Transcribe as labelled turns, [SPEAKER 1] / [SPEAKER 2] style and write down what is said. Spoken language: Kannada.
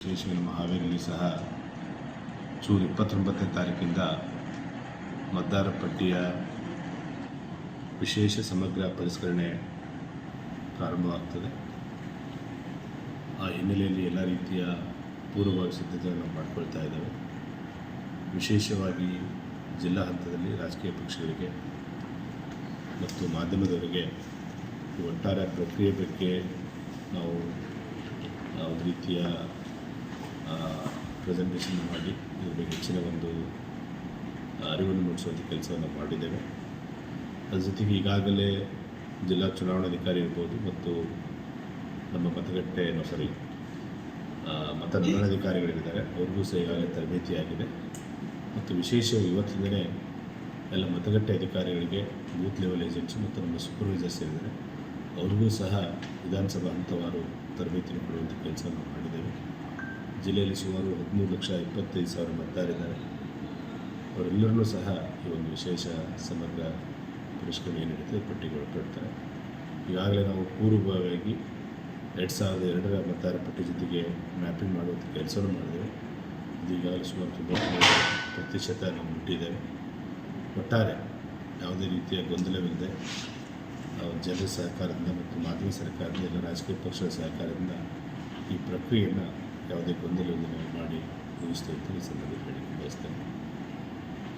[SPEAKER 1] ವಿಶೇಷ ನಮ್ಮ ಹಾವೇರಿಯಲ್ಲಿ ಸಹ ಜೂನ್ 29ನೇ ತಾರೀಕಿಂದ ಮತದಾರ ಪಟ್ಟಿಯ ವಿಶೇಷ ಸಮಗ್ರ ಪರಿಷ್ಕರಣೆ ಪ್ರಾರಂಭವಾಗ್ತದೆ. ಆ ಹಿನ್ನೆಲೆಯಲ್ಲಿ ಎಲ್ಲ ರೀತಿಯ ಪೂರ್ವಭಾವಿ ಸಿದ್ಧತೆಯನ್ನು ಮಾಡಿಕೊಳ್ತಾ ಇದ್ದೇವೆ. ವಿಶೇಷವಾಗಿ ಜಿಲ್ಲಾ ಹಂತದಲ್ಲಿ ರಾಜಕೀಯ ಪಕ್ಷಗಳಿಗೆ ಮತ್ತು ಮಾಧ್ಯಮದವರಿಗೆ ಈ ಒಟ್ಟಾರೆ ಪ್ರಕ್ರಿಯೆ ಬಗ್ಗೆ ನಾವು ಒಂದು ರೀತಿಯ ಪ್ರೆಸೆಂಟೇಷನ್ ಮಾಡಿ ಇದ್ರ ಬಗ್ಗೆ ಹೆಚ್ಚಿನ ಒಂದು ಅರಿವನ್ನು ಮೂಡಿಸುವಂಥ ಕೆಲಸವನ್ನು ಮಾಡಿದ್ದೇವೆ. ಅದ್ರ ಜೊತೆಗೆ ಈಗಾಗಲೇ ಜಿಲ್ಲಾ ಚುನಾವಣಾಧಿಕಾರಿ ಇರ್ಬೋದು ಮತ್ತು ನಮ್ಮ ಮತ ನಿರ್ವಹಣಾಧಿಕಾರಿಗಳಿದ್ದಾರೆ, ಅವ್ರಿಗೂ ಸಹ ಈಗಾಗಲೇ ತರಬೇತಿಯಾಗಿದೆ. ಮತ್ತು ವಿಶೇಷವಾಗಿ ಇವತ್ತಿಂದಲೇ ಎಲ್ಲ ಮತಗಟ್ಟೆ ಅಧಿಕಾರಿಗಳಿಗೆ ಬೂತ್ ಲೆವೆಲ್ ಏಜೆಂಟ್ಸ್ ಮತ್ತು ನಮ್ಮ ಸೂಪರ್ವೈಸರ್ಸ್ ಸೇರಿದ್ದಾರೆ, ಅವ್ರಿಗೂ ಸಹ ವಿಧಾನಸಭಾ ಹಂತವಾರು ತರಬೇತಿಯನ್ನು ಕೊಡುವಂಥ ಕೆಲಸವನ್ನು ಮಾಡಿದ್ದೇವೆ. ಜಿಲ್ಲೆಯಲ್ಲಿ ಸುಮಾರು 13,25,000 ಮತದಾರರಿದ್ದಾರೆ. ಅವರೆಲ್ಲರನ್ನೂ ಸಹ ಈ ಒಂದು ವಿಶೇಷ ಸಮಗ್ರ ಪರಿಷ್ಕರಣೆ ಏನಿರುತ್ತೆ ಪಟ್ಟಿಗೊಳಪಡ್ತಾರೆ. ಈಗಾಗಲೇ ನಾವು ಪೂರ್ವಭಾವಿಯಾಗಿ 2002ರ ಮತದಾರ ಪಟ್ಟಿ ಜೊತೆಗೆ ಮ್ಯಾಪಿಂಗ್ ಮಾಡುವಂಥ ಕೆಲಸವನ್ನು ಮಾಡಿದ್ದೇವೆ. ಇದು ಈಗಾಗಲೇ ಸುಮಾರು 93% ನಾವು ಮುಟ್ಟಿದ್ದೇವೆ. ಒಟ್ಟಾರೆ ಯಾವುದೇ ರೀತಿಯ ಗೊಂದಲವಿಲ್ಲದೆ ಜನರ ಸಹಕಾರದಿಂದ ಮತ್ತು ಮಾಧ್ಯಮ ಸರ್ಕಾರದಿಂದ ಎಲ್ಲ ರಾಜಕೀಯ ಪಕ್ಷದ ಸಹಕಾರದಿಂದ ಈ ಪ್ರಕ್ರಿಯೆಯನ್ನು ಯಾವುದೇ ಗೊಂದಲವನ್ನು ನಾವು ಮಾಡಿ ಮುಗಿಸ್ತೇವೆ ಅಂತ ಈ ಸಂದರ್ಭದಲ್ಲಿ ಹೇಳಿಕೆ ಬಯಸ್ತೇನೆ.